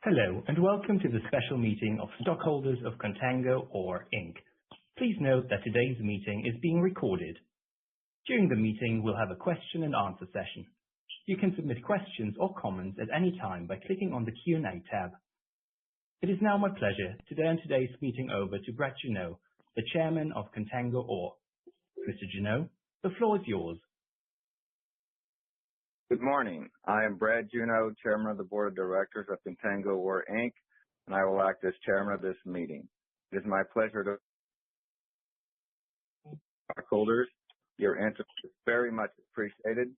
Hello, and welcome to the special meeting of stockholders of Contango or Inc. Please note that today's meeting is being recorded. During the meeting, we'll have a question and answer session. You can submit questions or comments at any time by clicking on the Q&A tab. It is now my pleasure to turn today's meeting over to Brett Juneau, the chairman of Contango or. Mr. Juneau, the floor is yours. Good morning. I am Brad Juneau, Chairman of the Board of Directors of Contango or Inc., and I will act as Chairman of this meeting. It is my pleasure to stockholders. Your interest is very much appreciated.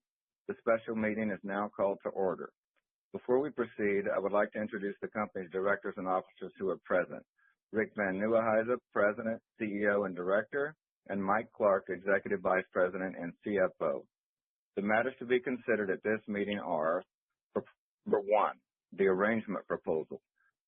The special meeting is now called to order. Before we proceed, I would like to introduce the company's directors and officers who are present. Rick Van Nieuwenhuyse, President, CEO, and Director, and Mike Clark, Executive Vice President and CFO. The matters to be considered at this meeting are, number one, the arrangement proposal,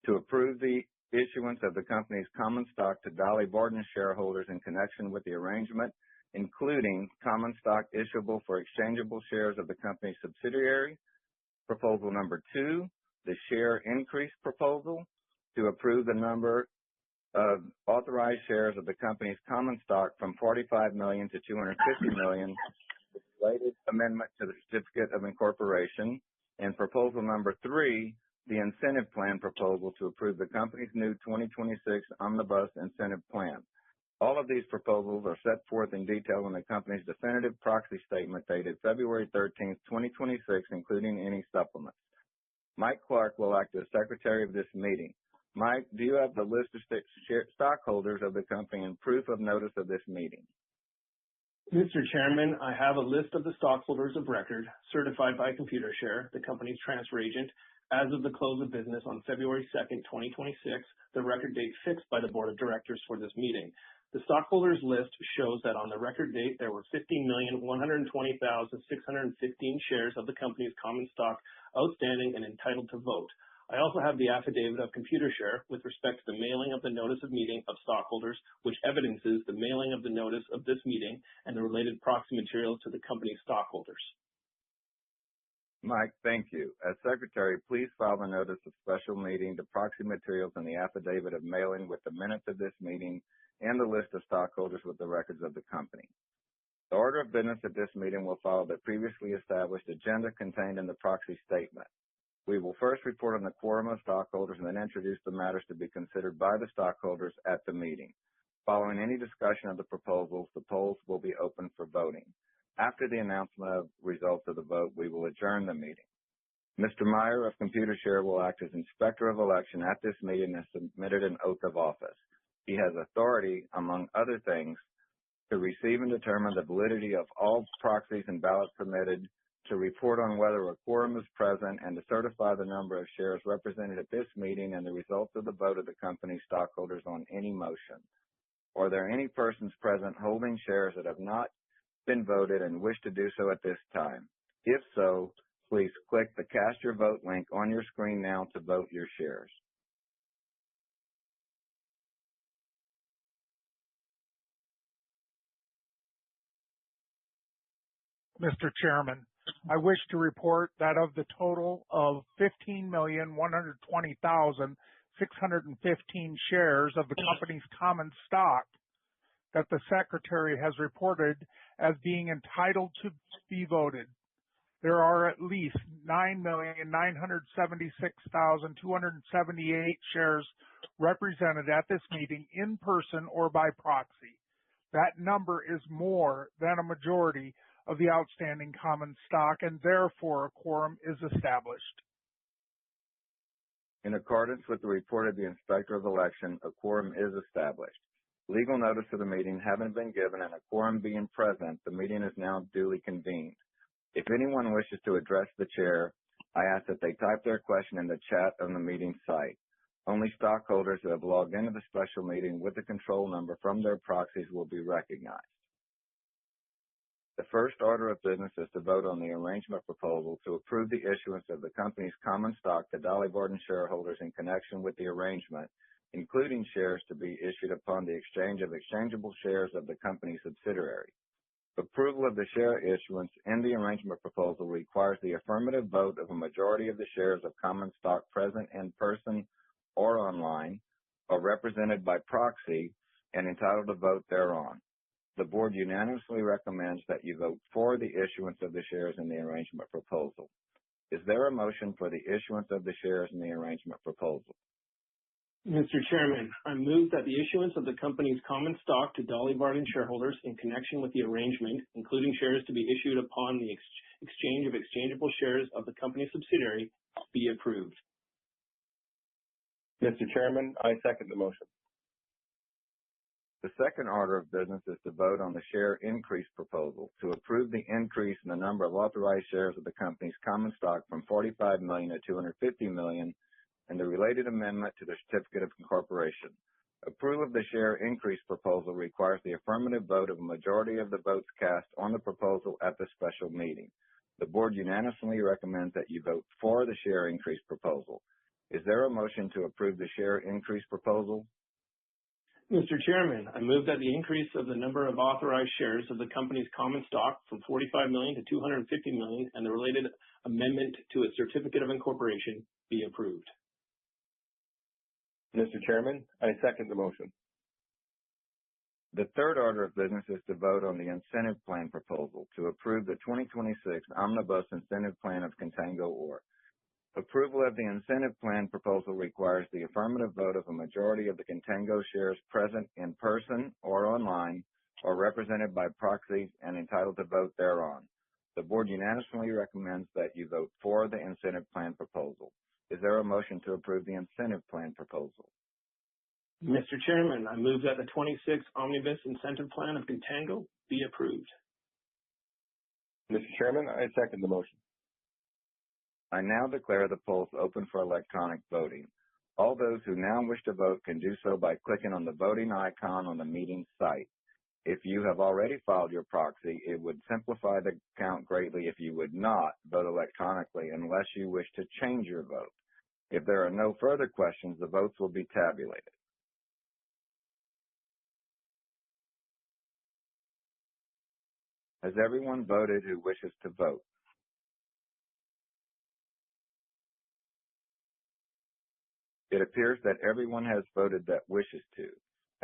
to approve the issuance of the company's common stock to Dolly Varden shareholders in connection with the arrangement, including common stock issuable for exchangeable shares of the company's subsidiary. Proposal number two, the share increase proposal, to approve the number of authorized shares of the company's common stock from 45 million to 250 million, related amendment to the Certificate of Incorporation, and proposal number three, the incentive plan proposal to approve the company's new 2026 Omnibus Incentive Plan. All of these proposals are set forth in detail in the company's definitive proxy statement dated February 13, 2026, including any supplements. Mike Clark will act as secretary of this meeting. Mike, do you have the list of stockholders of the company and proof of notice of this meeting? Mr. Chairman, I have a list of the stockholders of record certified by Computershare, the company's transfer agent, as of the close of business on February 2nd, 2026, the record date fixed by the board of directors for this meeting. The stockholders list shows that on the record date, there were 15,120,615 shares of the company's common stock outstanding and entitled to vote. I also have the affidavit of Computershare with respect to the mailing of the notice of meeting of stockholders, which evidences the mailing of the notice of this meeting and the related proxy materials to the company's stockholders. Mike, thank you. As secretary, please file the notice of special meeting, the proxy materials, and the affidavit of mailing with the minutes of this meeting and the list of stockholders with the records of the company. The order of business at this meeting will follow the previously established agenda contained in the proxy statement. We will first report on the quorum of stockholders and then introduce the matters to be considered by the stockholders at the meeting. Following any discussion of the proposals, the polls will be open for voting. After the announcement of results of the vote, we will adjourn the meeting. Mr. Meyer of Computershare will act as Inspector of Election at this meeting and submitted an oath of office. He has authority, among other things, to receive and determine the validity of all proxies and ballots submitted, to report on whether a quorum is present, and to certify the number of shares represented at this meeting and the results of the vote of the company's stockholders on any motion. Are there any persons present holding shares that have not been voted and wish to do so at this time? If so, please click the Cast Your Vote link on your screen now to vote your shares. Mr. Chairman, I wish to report that of the total of 15,120,615 shares of the company's common stock that the Secretary has reported as being entitled to be voted, there are at least 9,976,278 shares represented at this meeting in person or by proxy. That number is more than a majority of the outstanding common stock, and therefore a quorum is established. In accordance with the report of the Inspector of Election, a quorum is established. Legal notice of the meeting having been given and a quorum being present, the meeting is now duly convened. If anyone wishes to address the chair, I ask that they type their question in the chat on the meeting site. Only stockholders who have logged into the special meeting with the control number from their proxies will be recognized. The first order of business is to vote on the arrangement proposal to approve the issuance of the company's common stock to Dolly Varden shareholders in connection with the arrangement, including shares to be issued upon the exchange of exchangeable shares of the company's subsidiary. Approval of the share issuance in the arrangement proposal requires the affirmative vote of a majority of the shares of common stock present in person or online, or represented by proxy and entitled to vote thereon. The board unanimously recommends that you vote for the issuance of the shares in the arrangement proposal. Is there a motion for the issuance of the shares in the arrangement proposal? Mr. Chairman, I move that the issuance of the company's common stock to Dolly Varden shareholders in connection with the arrangement, including shares to be issued upon the exchange of exchangeable shares of the company's subsidiary, be approved. Mr. Chairman, I second the motion. The second order of business is to vote on the share increase proposal to approve the increase in the number of authorized shares of the company's common stock from 45 million to 250 million and the related amendment to the certificate of incorporation. Approval of the share increase proposal requires the affirmative vote of a majority of the votes cast on the proposal at the special meeting. The board unanimously recommends that you vote for the share increase proposal. Is there a motion to approve the share increase proposal? Mr. Chairman, I move that the increase of the number of authorized shares of the company's common stock from 45 million to 250 million and the related amendment to its certificate of incorporation be approved. Mr. Chairman, I second the motion. The third order of business is to vote on the incentive plan proposal to approve the 2026 Omnibus Incentive Plan of Contango Or. Approval of the incentive plan proposal requires the affirmative vote of a majority of the Contango shares present in person or online or represented by proxies and entitled to vote thereon. The board unanimously recommends that you vote for the incentive plan proposal. Is there a motion to approve the incentive plan proposal? Mr. Chairman, I move that the 26th Omnibus Incentive Plan of Contango be approved. Mr. Chairman, I second the motion. I now declare the polls open for electronic voting. All those who now wish to vote can do so by clicking on the voting icon on the meeting site. If you have already filed your proxy, it would simplify the count greatly if you would not vote electronically unless you wish to change your vote. If there are no further questions, the votes will be tabulated. Has everyone voted who wishes to vote? It appears that everyone has voted that wishes to.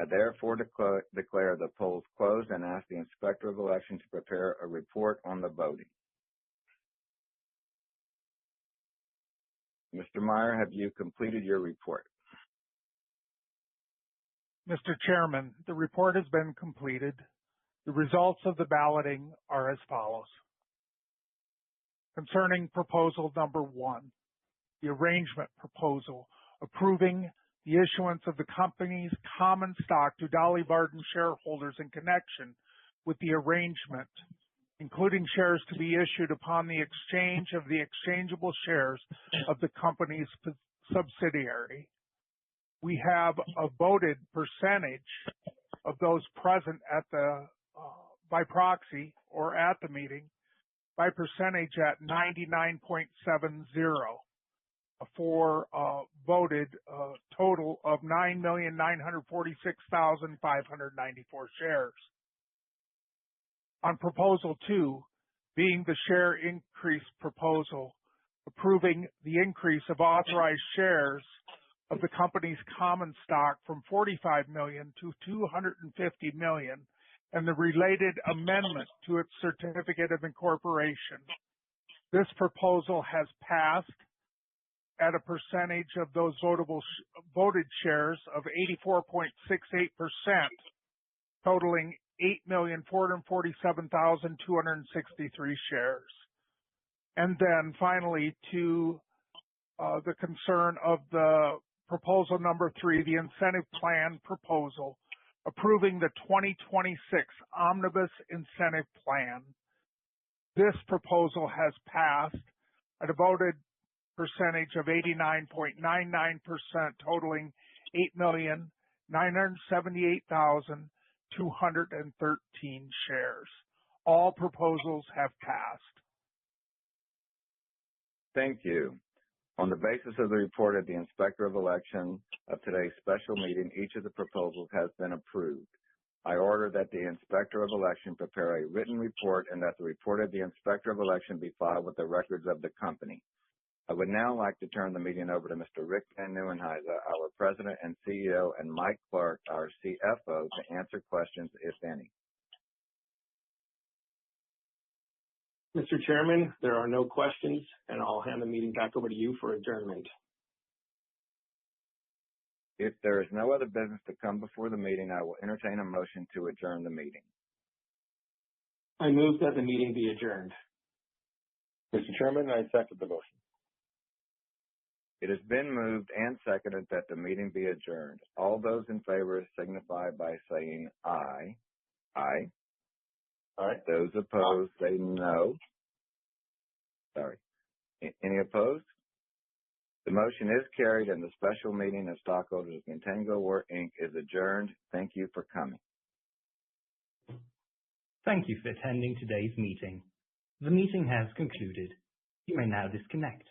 I therefore declare the polls closed and ask the Inspector of Election to prepare a report on the voting. Mr. Meyer, have you completed your report? Mr. Chairman, the report has been completed. The results of the balloting are as follows. Concerning proposal number 1, the arrangement proposal approving the issuance of the company's common stock to Dolly Varden shareholders in connection with the arrangement, including shares to be issued upon the exchange of the exchangeable shares of the company's subsidiary. We have a voted percentage of those present at by proxy or at the meeting by percentage at 99.70 for a voted total of 9,946,594 shares. On proposal 2, being the share increase proposal, approving the increase of authorized shares of the company's common stock from 45 million to 250 million and the related amendment to its certificate of incorporation. This proposal has passed at a percentage of those voted shares of 84.68%, totaling 8,447,263 shares. And then finally, to the concern of the proposal number 3, the incentive plan proposal, approving the 2026 Omnibus Incentive Plan. This proposal has passed at a voted percentage of 89.99%, totaling 8,978,213 shares. All proposals have passed. Thank you. On the basis of the report of the Inspector of Election of today's special meeting, each of the proposals has been approved. I order that the Inspector of Election prepare a written report and that the report of the Inspector of Election be filed with the records of the company. I would now like to turn the meeting over to Mr. Rick Van Nieuwenhuizen, our President and CEO, and Mike Clark, our CFO, to answer questions, if any. Mr. Chairman, there are no questions, and I'll hand the meeting back over to you for adjournment. If there is no other business to come before the meeting, I will entertain a motion to adjourn the meeting. I move that the meeting be adjourned. Mr. Chairman, I second the motion. It has been moved and seconded that the meeting be adjourned. All those in favor signify by saying aye. Aye. Aye. Those opposed say no. Sorry. Any opposed? The motion is carried and the special meeting of stockholders of Contango Inc. is adjourned. Thank you for coming. Thank you for attending today's meeting. The meeting has concluded. You may now disconnect.